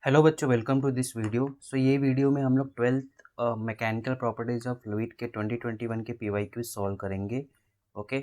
Hello बच्चों, welcome to this video. ये video में हम लोग twelfth mechanical properties of fluid के 2021 के पीवाईक्यू सॉल्व करेंगे। ओके।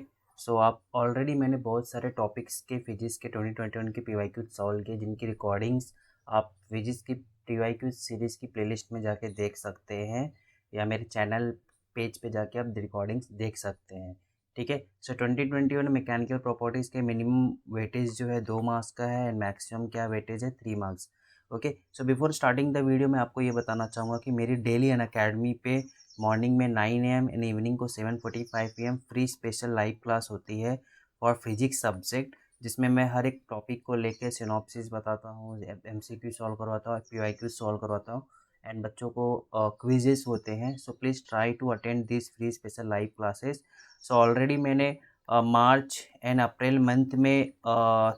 आप ऑलरेडी मैंने बहुत सारे टॉपिक्स के फिजिक्स के 2021 के पीवाईक्यू सॉल्व किए, जिनकी रिकॉर्डिंग्स आप फिजिक्स की पीवाईक्यू सीरीज़ की प्लेलिस्ट में जाके देख सकते हैं, या मेरे चैनल पेज पे जाके आप रिकॉर्डिंग्स देख सकते हैं। ठीक है। 2021 मैकेनिकल प्रॉपर्टीज़ के मिनिमम वेटेज जो है 2 मार्क्स का है, एंड मैक्सिमम क्या वेटेज है 3 marks. Okay. Before starting the video मैं आपको ये बताना चाहूँगा कि मेरी डेली अनअकैडमी पे मॉर्निंग में 9 AM एंड इवनिंग को 7:45 PM free special live class होती है फॉर फिजिक्स सब्जेक्ट, जिसमें मैं हर एक टॉपिक को लेके सिनॉप्सिस बताता हूँ, MCQ सॉल्व करवाता हूँ, PYQ सॉल्व करवाता हूँ, एंड बच्चों को क्विजेस होते हैं। So please try to attend this free special live classes. Already मैंने मार्च एंड अप्रैल मंथ में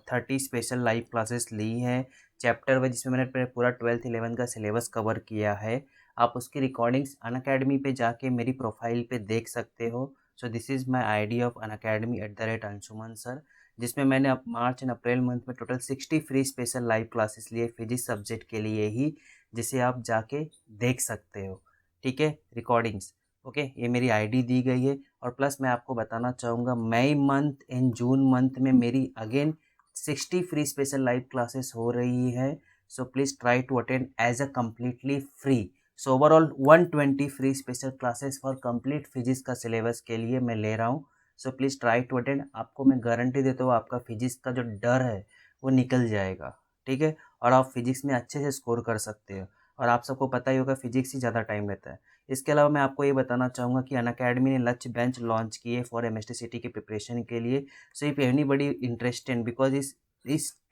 30 स्पेशल लाइव क्लासेस ली हैं चैप्टर वाइज, जिसमें मैंने पूरा 12th 11th का सिलेबस कवर किया है। आप उसकी रिकॉर्डिंग्स अनअकैडमी पे जाके मेरी प्रोफाइल पे देख सकते हो। This is my ID of अनअकैडमी@अंशुमन सर, जिसमें मैंने अब मार्च एंड अप्रैल मंथ में total 60 free special live classes लिए फिजिक्स सब्जेक्ट के लिए ही, जिसे आप जाके देख सकते हो। ठीक है, रिकॉर्डिंग्स। ओके, ये मेरी आईडी दी गई है। और प्लस मैं आपको बताना चाहूँगा, May month and June month में मेरी again 60 free special live classes हो रही है। Please try to attend as a completely free. Overall 120 free special classes for complete physics का सिलेबस के लिए मैं ले रहा हूँ। Please try to attend. आपको मैं गारंटी देता हूँ, आपका फिजिक्स का जो डर है वो निकल जाएगा। ठीक है, और आप फिजिक्स में अच्छे से स्कोर कर सकते हो। और आप सबको पता ही होगा, फिजिक्स ही ज़्यादा टाइम लेता है। इसके अलावा मैं आपको ये बताना चाहूँगा कि अनअकैडमी ने लक्ष्य बेंच लॉन्च किए फॉर MSTCT की प्रिपरेशन के लिए। इफ एनीबडी इंटरेस्टेड, बिकॉज इस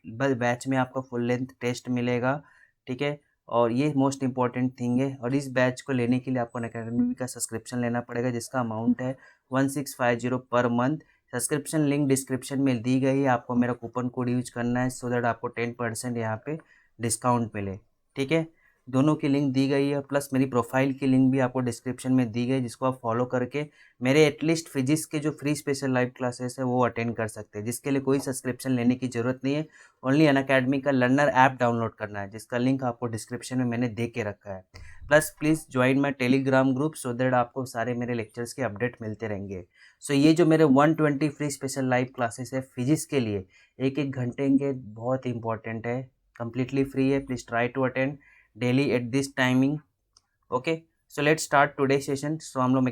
बैच में आपका फुल लेंथ टेस्ट मिलेगा। ठीक है, और ये मोस्ट इंपॉर्टेंट थिंग है। और इस बैच को लेने के लिए आपको अनअकैडमी का सब्सक्रिप्शन लेना पड़ेगा, जिसका अमाउंट है 1650 per month. Subscription link description में दी गई है। आपको मेरा कूपन कोड यूज करना है, सो दैट आपको 10% यहाँ पे डिस्काउंट मिले। ठीक है, दोनों की लिंक दी गई है, प्लस मेरी प्रोफाइल की लिंक भी आपको डिस्क्रिप्शन में दी गई, जिसको आप फॉलो करके मेरे एटलीस्ट फिजिक्स के जो फ्री स्पेशल लाइव क्लासेस है वो अटेंड कर सकते हैं, जिसके लिए कोई सब्सक्रिप्शन लेने की ज़रूरत नहीं है। ओनली अनअकैडमी का लर्नर ऐप डाउनलोड करना है, जिसका लिंक आपको डिस्क्रिप्शन में मैंने दे के रखा है। Plus please join my Telegram group, so that आपको सारे मेरे लेक्चर्स के अपडेट मिलते रहेंगे। ये जो मेरे 120 फ्री स्पेशल लाइव क्लासेस है फिजिक्स के लिए, एक एक घंटे के, बहुत इंपॉर्टेंट है, कम्प्लीटली फ्री है। Please try to attend daily at this timing. Okay, let's start today session. हम लोग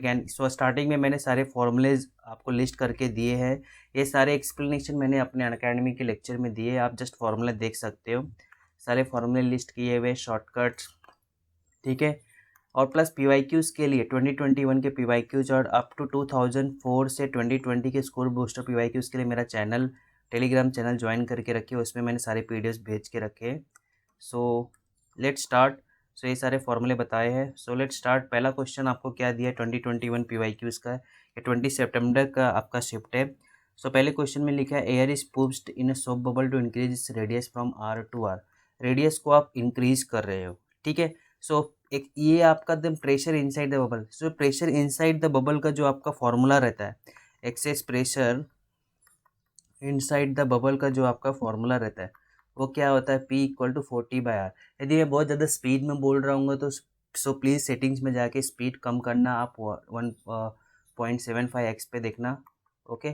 स्टार्टिंग में मैंने सारे फॉर्मूलेज आपको लिस्ट करके दिए हैं। ये सारे एक्सप्लेनेशन मैंने अपने अनअकैडमी के लेक्चर में दिए, आप जस्ट फॉर्मूले देख सकते हो। सारे फॉर्मूले लिस्ट किए हुए, शॉर्टकट्स। ठीक है, और प्लस पीवाईक्यूज़ के लिए 2021 के पीवाईक्यूज़ और अप टू 2004 से 2020 के स्कोर बूस्टर पीवाईक्यूज़ के लिए मेरा चैनल, टेलीग्राम चैनल ज्वाइन करके रखिए। उसमें मैंने सारे PDFs भेज के रखे हैं। Let's start. ये सारे फॉर्मूले बताए हैं। Let's start. पहला क्वेश्चन आपको क्या दिया है 2021 पीवाईक्यूज़ का, ये 20 सितंबर का आपका शिफ्ट है। पहले क्वेश्चन में लिखा है, air is pushed in a soap bubble to increase its radius from R to R। Radius को आप इंक्रीज कर रहे हो। ठीक है, एक ये आपका the pressure inside the bubble. Pressure inside the bubble का जो आपका फॉर्मूला रहता है, access pressure inside the bubble का जो आपका फॉर्मूला रहता है, वो क्या होता है, P = 40/R। यदि मैं बहुत ज़्यादा स्पीड में बोल रहा हूँ तो प्लीज़ सेटिंग्स में जाके स्पीड कम करना, आप 1.75x पे देखना। ओके,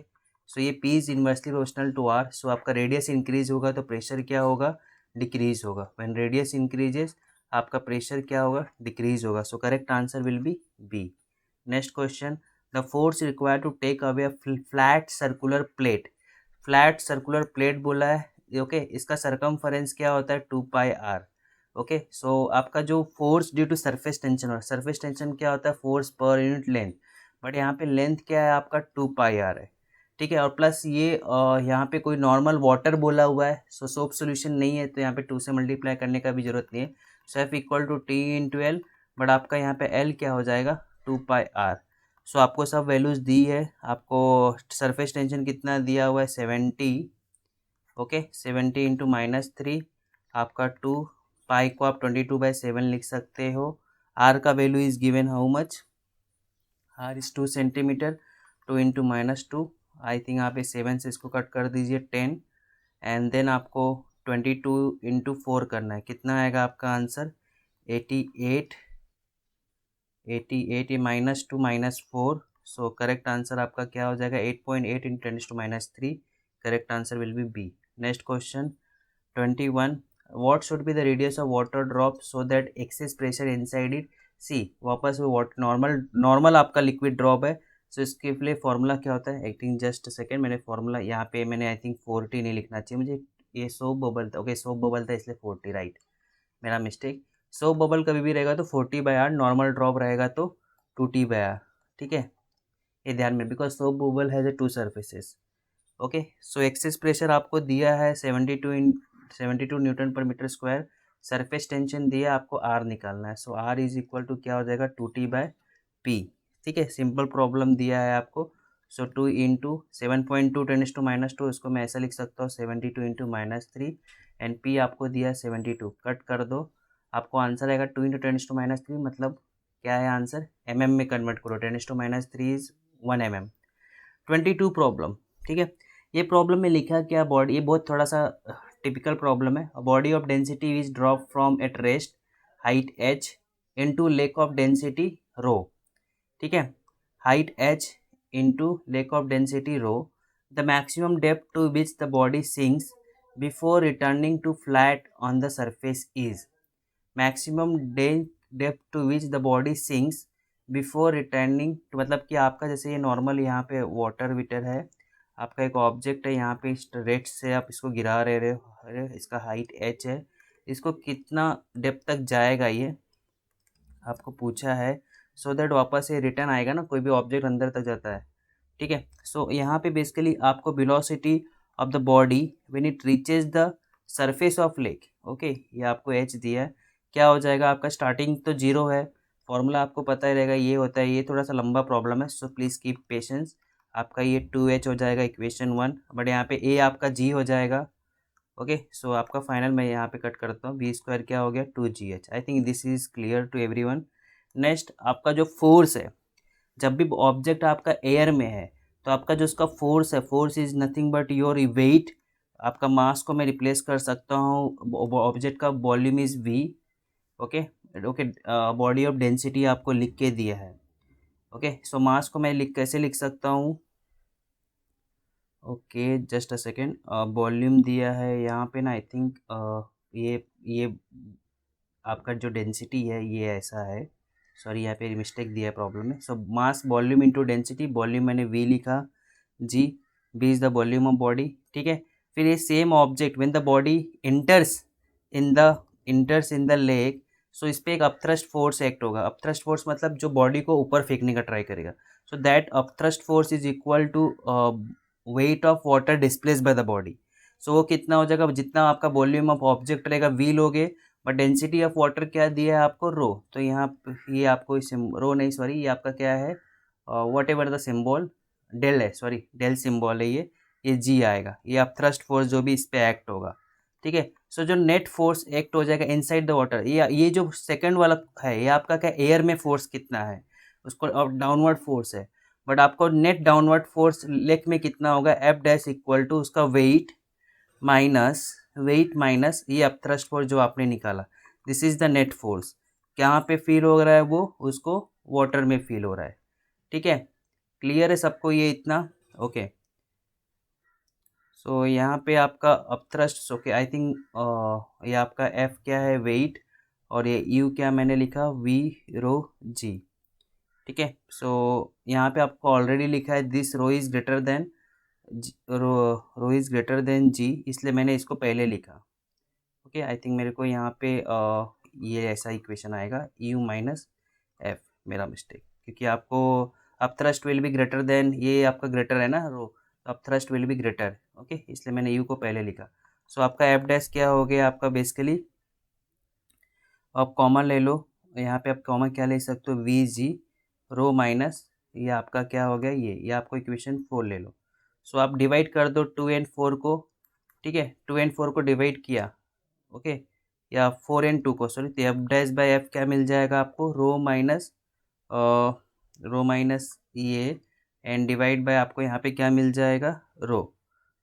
ये P is inversely proportional to R। आपका रेडियस इंक्रीज होगा तो प्रेशर क्या होगा, डिक्रीज होगा। व्हेन रेडियस इंक्रीजेस, आपका प्रेशर क्या होगा, डिक्रीज होगा। Correct answer will be B। Next question, the force required to take away a flat circular plate. Flat circular plate बोला है। ओके, इसका सरकमफरेंस क्या होता है, 2πr। ओके, आपका जो force due to surface tension, और सरफेस टेंशन क्या होता है, force per unit length, but यहाँ पे लेंथ क्या है आपका, 2πr है। ठीक है, और प्लस ये यहाँ पे कोई नॉर्मल वाटर बोला हुआ है, सोप सोल्यूशन नहीं है, तो यहाँ पे 2 से मल्टीप्लाई करने का भी जरूरत नहीं है। F = T × L, बट आपका यहाँ पे L क्या हो जाएगा, 2πr। आपको सब वैल्यूज़ दी है। आपको सरफेस टेंशन कितना दिया हुआ है, 70। ओके, 70 × -3 आपका 2। पाई को आप 22/7 लिख सकते हो। आर का value is given how much, R is 2 centimetre. 2 × -2, I think आप 7 से इसको कट कर दीजिए, 10। एंड देन आपको 22 × 4 करना है, कितना आएगा आपका आंसर 88, 88 -2 -4। सो करेक्ट आंसर आपका क्या हो जाएगा 8.8 × 10⁻³ correct answer will be B. Next question 21 what should be the radius of water drop so that excess pressure inside it C. वापस वो वाटर नॉर्मल आपका लिक्विड ड्रॉप है। सो इसके लिए फॉर्मूला क्या होता है, एक्टिंग जस्ट सेकेंड, मैंने फॉर्मूला यहाँ पे मैंने आई थिंक 40 नहीं लिखना चाहिए मुझे, ये सोप बबल था, ओके सोप बबल था इसलिए 40 राइट, मेरा मिस्टेक। सोप बबल कभी भी रहेगा तो 40/R, नॉर्मल ड्रॉप रहेगा तो 2T/R, ठीक है, ये ध्यान में, because soap bubble has a 2 surfaces. Okay so excess pressure आपको दिया है 72 न्यूटन पर मीटर स्क्वायर, सरफेस टेंशन दिया है, आपको आर निकालना है। सो आर इज इक्वल टू क्या हो जाएगा 2T/P, ठीक है, सिंपल प्रॉब्लम दिया है आपको। सो 2 × 7.2 10⁻², इसको मैं ऐसा लिख सकता हूँ 72 × -3 एंड P आपको दिया है 72, कट कर दो, आपको आंसर आएगा 2 × 10⁻³ मतलब क्या है आंसर, mm में कन्वर्ट करो, 10⁻³ इज 1 mm। 22 प्रॉब्लम, ठीक है, ये प्रॉब्लम में लिखा क्या, बॉडी, ये बहुत थोड़ा सा टिपिकल प्रॉब्लम है। Body of density is drop from at rest height h into lake of density rho, ठीक है, height h into lake of density rho, the maximum depth to which the body sinks before returning to flat on the surface is. Maximum depth to which the body sinks before returning to, मतलब कि आपका जैसे ये normal यहाँ पे water वीटर है, आपका एक ऑब्जेक्ट है, यहाँ पे इस रेट से आप इसको गिरा रहे हो, इसका हाइट h है, इसको कितना डेप्थ तक जाएगा ये आपको पूछा है, सो दैट वापस ये रिटर्न आएगा ना, कोई भी ऑब्जेक्ट अंदर तक जाता है, ठीक है। सो यहाँ पे बेसिकली आपको velocity of the body when it reaches the surface of lake, okay, ये आपको h दिया है, क्या हो जाएगा आपका, स्टार्टिंग तो 0 है, फॉर्मूला आपको पता ही रहेगा, ये होता है, ये थोड़ा सा लंबा प्रॉब्लम है, सो प्लीज़ कीप पेशेंस। आपका ये 2h हो जाएगा इक्वेशन 1, बट यहाँ पे a आपका g हो जाएगा, ओके। सो आपका फाइनल मैं यहाँ पे कट करता हूँ, b² क्या हो गया 2gh। I think this is clear to everyone. Next आपका जो फोर्स है, जब भी ऑब्जेक्ट आपका एयर में है तो आपका जो उसका फोर्स है, force is nothing but your weight, आपका मास को मैं रिप्लेस कर सकता हूँ, ऑब्जेक्ट का volume is v, okay okay, body of density आपको लिख के दिया है, ओके। सो मास को मैं कैसे लिख सकता हूँ, okay just a second, volume दिया है यहाँ पे ना, आई थिंक ये आपका जो डेंसिटी है ये ऐसा है, सॉरी यहाँ पे मिस्टेक दिया है प्रॉब्लम में। So mass volume into density, volume मैंने v लिखा, g, b is the volume of body, ठीक है। फिर ये same object when the body enters in the lake, so इस पर एक अपथ्रस्ट फोर्स एक्ट होगा, अपथ्रस्ट फोर्स मतलब जो बॉडी को ऊपर फेंकने का ट्राई करेगा, so that upthrust force is equal to weight of water displace by the body. So वो कितना हो जाएगा, जितना आपका वॉल्यूम ऑफ ऑब्जेक्ट रहेगा v लोगे, बट डेंसिटी ऑफ वाटर क्या दिया है आपको रो, तो यहाँ ये आपको रो नहीं सॉरी, ये आपका क्या है whatever the symbol, del है, सॉरी डेल सिम्बॉल है ये जी आएगा, ये अब थ्रस्ट फोर्स जो भी इस पे एक्ट होगा, ठीक है। सो जो नेट फोर्स एक्ट हो जाएगा इनसाइड द वाटर, ये जो सेकंड वाला है ये आपका क्या, एयर में फोर्स कितना है उसको, अब डाउनवर्ड फोर्स है, बट आपको नेट डाउनवर्ड फोर्स लेक में कितना होगा, F' इक्वल टू उसका वेट माइनस ये अपथ्रस्ट फोर्स जो आपने निकाला, this is the net force, कहाँ पे फील हो रहा है वो, उसको वाटर में फील हो रहा है, ठीक है। क्लियर है सबको ये इतना, ओके। सो यहाँ पे आपका अपथ्रस्ट, ओके आई थिंक ये आपका F क्या है वेट, और ये U क्या मैंने लिखा V रो G, ठीक है। सो यहाँ पे आपको ऑलरेडी लिखा है this rho is greater than rho is greater than G, इसलिए मैंने इसको पहले लिखा, ओके। आई थिंक मेरे को यहाँ पे ये ऐसा इक्वेशन आएगा U माइनस F, मेरा मिस्टेक, क्योंकि आपको अब thrust will be greater than, ये आपका ग्रेटर है ना रो, अब thrust will be greater, okay, इसलिए मैंने U को पहले लिखा। सो आपका F' क्या हो गया आपका बेसिकली, आप कॉमन ले लो, यहाँ पे आप कॉमन क्या ले सकते हो VG रो माइनस ये आपका क्या हो गया ये आपको इक्वेशन 4 ले लो। सो आप डिवाइड कर दो 2 and 4 को, ठीक है, 2 and 4 को डिवाइड किया, ओके, या 4 and 2 को, सॉरी, तो F' क्या मिल जाएगा आपको, रो माइनस ये एंड डिवाइड बाय आपको यहाँ पे क्या मिल जाएगा रो,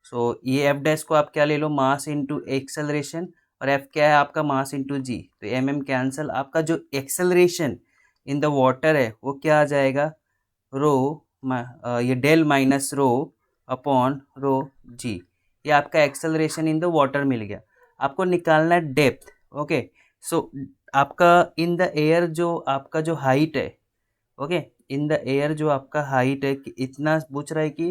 सो ये एफ डैश को आप क्या ले लो, मास इंटू एक्सेलरेशन, और एफ क्या है आपका, मास इंटू जी, तो एम एम कैंसल। आपका जो एक्सेलरेशन इन द वाटर है वो क्या आ जाएगा, रो ये del minus rho upon rho G, ये आपका एक्सेलरेशन इन द वाटर मिल गया। आपको निकालना है डेप्थ। ओके, सो आपका इन द एयर जो आपका जो हाइट है, ओके, इन द एयर जो आपका हाइट है इतना पूछ रहा है कि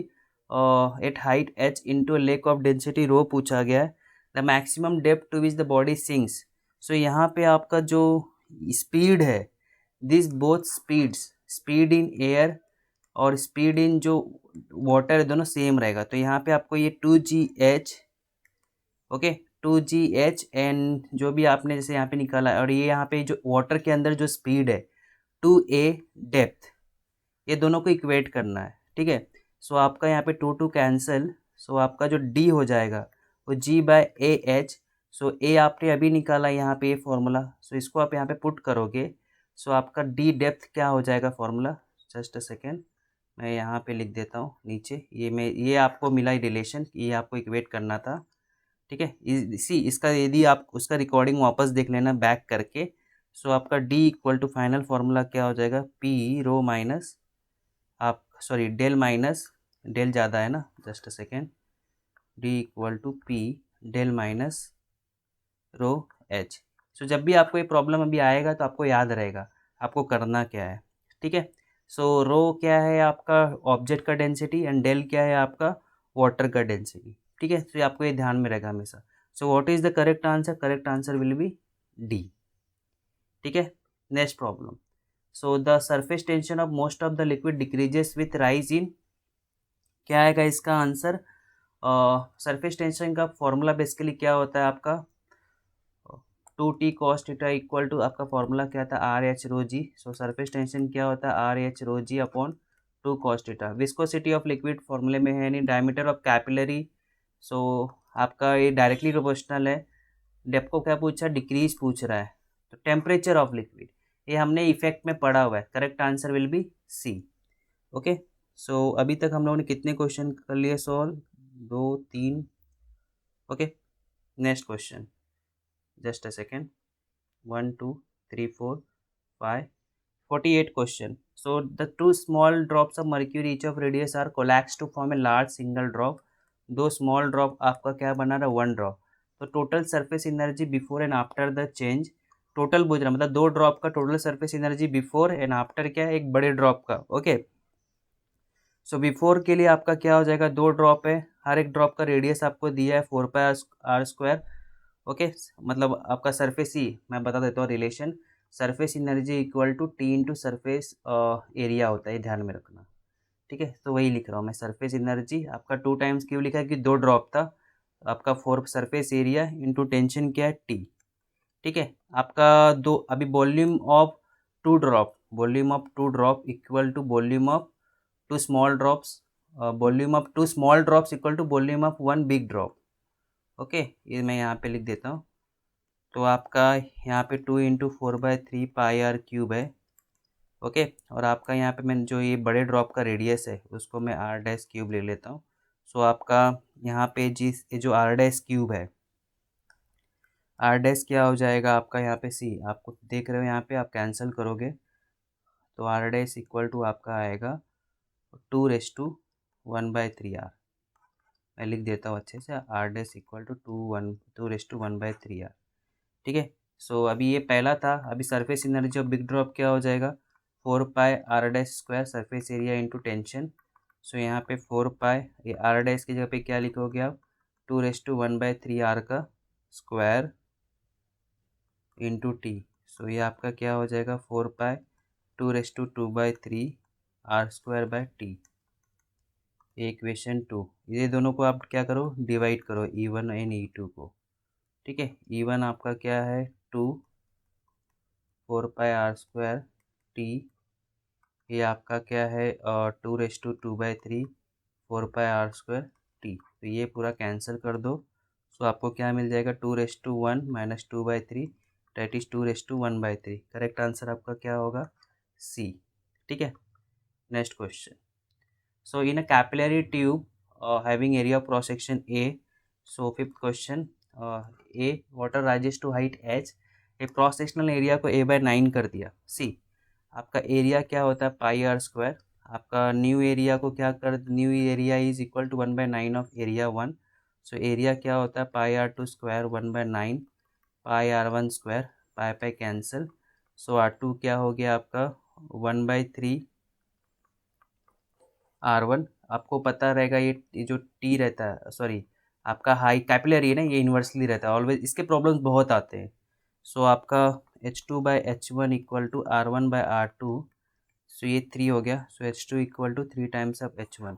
at height H into lake of density rho पूछा गया है, the maximum depth to which the body sinks. So यहाँ पे आपका जो स्पीड है, this both speeds, speed in air और स्पीड इन जो वाटर है दोनों सेम रहेगा। तो यहाँ पे आपको ये 2gh, ओके, 2gh एंड जो भी आपने जैसे यहाँ पे निकाला, और ये यहाँ पे जो वाटर के अंदर जो स्पीड है 2a डेप्थ, ये दोनों को इक्वेट करना है। ठीक है, सो आपका यहाँ पे 2 कैंसिल, सो आपका जो d हो जाएगा वो g/ah। सो a आपने अभी निकाला यहाँ पे ये फॉर्मूला, सो इसको आप यहाँ पे पुट करोगे, सो आपका d डेप्थ क्या हो जाएगा फॉर्मूला, जस्ट अ सेकेंड मैं यहाँ पे लिख देता हूँ नीचे, ये आपको मिला रिलेशन, ये आपको इक्वेट करना था। ठीक है, इसी इसका यदि आप उसका रिकॉर्डिंग वापस देख लेना बैक करके, सो आपका d equal to final formula क्या हो जाएगा, p रो माइनस आप सॉरी डेल माइनस, डेल ज़्यादा है ना, just a second, d equal to p del minus rho h। So जब भी आपको ये प्रॉब्लम अभी आएगा तो आपको याद रहेगा आपको करना क्या है। ठीक है, सो रो क्या है आपका ऑब्जेक्ट का डेंसिटी एंड डेल क्या है आपका वाटर का डेंसिटी। ठीक है, तो आपको ये ध्यान में रहेगा हमेशा। So what is the correct answer, correct answer will be D. ठीक है, next problem, so the surface tension of most of the liquid decreases with rise in, क्या आएगा इसका आंसर, सरफेस टेंशन का फॉर्मूला बेसिकली क्या होता है आपका, 2t cos theta equal to आपका फॉर्मूला क्या था, r h rho g. So surface tension क्या होता है, r h rho g upon 2 cos theta. Viscosity of liquid फॉर्मूले में है नहीं, डायमीटर ऑफ कैपिलरी, सो आपका ये डायरेक्टली प्रोपोर्शनल है। डेप्थ को क्या पूछा, डिक्रीज पूछ रहा है, तो टेम्परेचर ऑफ लिक्विड ये हमने इफेक्ट में पढ़ा हुआ है, correct answer will be C. Okay, so अभी तक हम लोगों ने कितने क्वेश्चन कर लिए solve, 2 3। Okay, next question, just a second, 1 2 3 4 5 48 question. So the two small drops of mercury each of radius are collapsed to form a large single drop. दो small drop आपका क्या बना रहा है, वन ड्रॉप। तो total surface energy before and after the change, total पूछ रहा मतलब दो ड्रॉप का total surface energy before and after क्या है, एक बड़े ड्रॉप का। ओके, सो बिफोर के लिए आपका क्या हो जाएगा, दो ड्रॉप है, हर एक ड्रॉप का रेडियस आपको दिया है 4πr²। ओके, मतलब आपका सरफेस ही मैं बता देता हूँ relation, surface energy equal to T into surface area होता है, ध्यान में रखना। ठीक है, तो वही लिख रहा हूँ मैं, सरफेस एनर्जी आपका 2 टाइम्स क्यों लिखा है कि दो ड्रॉप था, आपका 4 सरफेस एरिया इंटू टेंशन क्या है टी। ठीक है, आपका दो अभी volume of two drop, volume of two drop equal to volume of two small drops, volume of two small drops equal to volume of one big drop. Okay, ये मैं यहाँ पे लिख देता हूँ। तो आपका यहाँ पे 2 × 4/3 πr³ है। ओके, और आपका यहाँ पे मैं जो ये बड़े ड्रॉप का रेडियस है उसको मैं r⁻³ ले लेता हूँ। सो आपका यहाँ पे जिस ये जो r⁻³ है, r' क्या हो जाएगा आपका यहाँ पे सी, आपको देख रहे हो यहाँ पे आप कैंसिल करोगे तो r' इक्वल टू आपका आएगा 2⁻⁴r। मैं लिख देता हूँ अच्छे से, r' इक्वल टू 2⁻⁴r। ठीक है, सो अभी ये पहला था, अभी surface energy of big drop क्या हो जाएगा, 4πr² surface area into tension. So यहाँ पे 4π, ये r' की जगह पे क्या लिखोगे आप, 2⁻⁴r का स्क्वायर इंटू टी। सो ये आपका क्या हो जाएगा, 4π 2⁻²/3r²/t। इक्वेशन 2, ये दोनों को आप क्या करो, डिवाइड करो E1 एंड E2 को। ठीक है, E1 आपका क्या है 2 4πr²t, ये आपका क्या है 2⁻² 4πr²t। तो ये पूरा कैंसिल कर दो, सो आपको क्या मिल जाएगा 2⁻1 - 2/3 डेट इज 2⁻1/3। करेक्ट आंसर आपका क्या होगा, सी। ठीक है, next question, so in a capillary tube having area of cross section A. So fifth question, A water rises to height h, ये क्रॉस सेक्शनल एरिया को A/9 कर दिया। सी आपका एरिया क्या होता है πr², आपका न्यू एरिया को क्या कर, new area is equal to 1/9 of area 1। So area क्या होता है πr² 1/9, πr1², पाई कैंसिल। सो R2 क्या हो गया आपका 1/3 R1। आपको पता रहेगा ये जो टी रहता है, सॉरी आपका हाई कैपिलरी है ना, ये इन्वर्सली रहता है ऑलवेज, इसके प्रॉब्लम्स बहुत आते हैं। सो आपका H2/H1 इक्वल टू R1/R2। सो ये 3 हो गया। So H2 equal to 3 times of H1।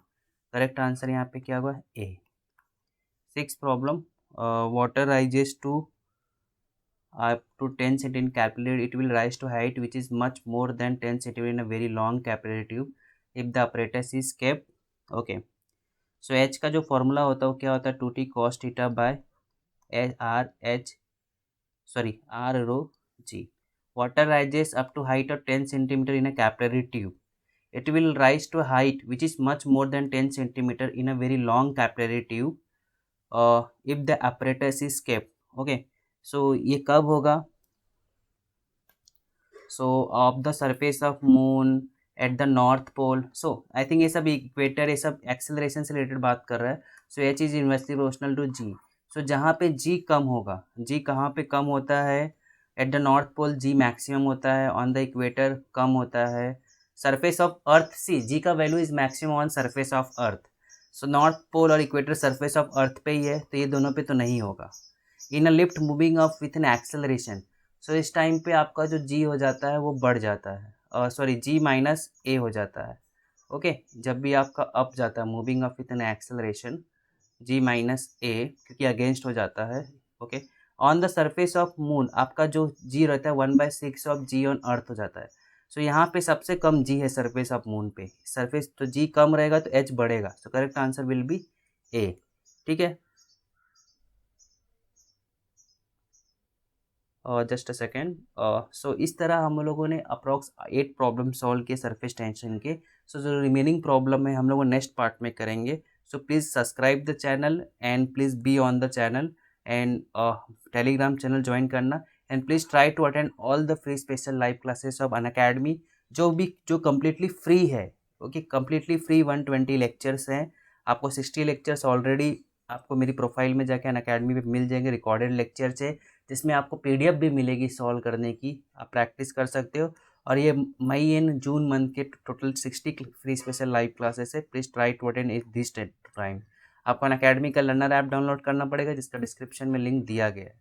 Correct answer यहाँ पे क्या होगा A. Six problem, water rises to up to 10 cm in capillary, it will rise to height which is much more than 10 cm in a very long capillary tube if the apparatus is kept. Okay, so H का जो formula होता है वो क्या होता है 2t cos theta by r rho g. Water rises up to height of 10 cm in a capillary tube. It will rise to a height which is much more than 10 cm in a very long capillary tube if the apparatus is kept. Okay, so ये कब होगा? So of the surface of moon at the north pole. So I think ये सब equator, ये सब acceleration से related बात कर रहा है। So H is inversely proportional to G. So जहाँ पे जी कम होगा, जी कहाँ पे कम होता है? At the north pole g maximum होता है, ऑन द इक्वेटर कम होता है। Surface of earth, C g का value is maximum on surface of earth. So north pole और इक्वेटर सरफेस ऑफ अर्थ पे ही है, तो ये दोनों पे तो नहीं होगा। In a lift moving of with an acceleration, so इस टाइम पे आपका जो जी हो जाता है वो बढ़ जाता है, सॉरी जी माइनस ए हो जाता है। ओके, जब भी आपका अप जाता है moving of with an acceleration, g minus a, क्योंकि अगेंस्ट हो जाता है। Okay, on the surface of moon आपका जो जी रहता है 1/6 ऑफ जी ऑन अर्थ हो जाता है। सो यहाँ पे सबसे कम जी है सरफेस ऑफ मून पे, सरफेस तो जी कम रहेगा तो एच बढ़ेगा। So correct answer will be a. ठीक है, जस्ट अ सेकेंड। सो इस तरह हम लोगों ने अप्रॉक्स 8 प्रॉब्लम सॉल्व किए सरफेस टेंशन के। सो जो रिमेनिंग प्रॉब्लम है हम लोग नेक्स्ट पार्ट में करेंगे। So please subscribe the channel and please be on the channel and telegram channel join करना and please try to attend all the free special live classes of Unacademy, जो completely free है। Okay, completely free 120 lectures हैं। आपको 60 lectures already आपको मेरी profile में जाके Unacademy पे मिल जाएंगे, रिकॉर्डेड लेक्चर्स है जिसमें आपको पीडीएफ भी मिलेगी सॉल्व करने की, आप प्रैक्टिस कर सकते हो। और ये मई एंड जून मंथ के total 60 free special live classes है। Please try to attend it this time. आपको अनअकैडमी का लर्नर ऐप डाउनलोड करना पड़ेगा जिसका डिस्क्रिप्शन में लिंक दिया गया है।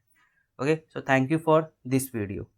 Okay, so thank you for this video.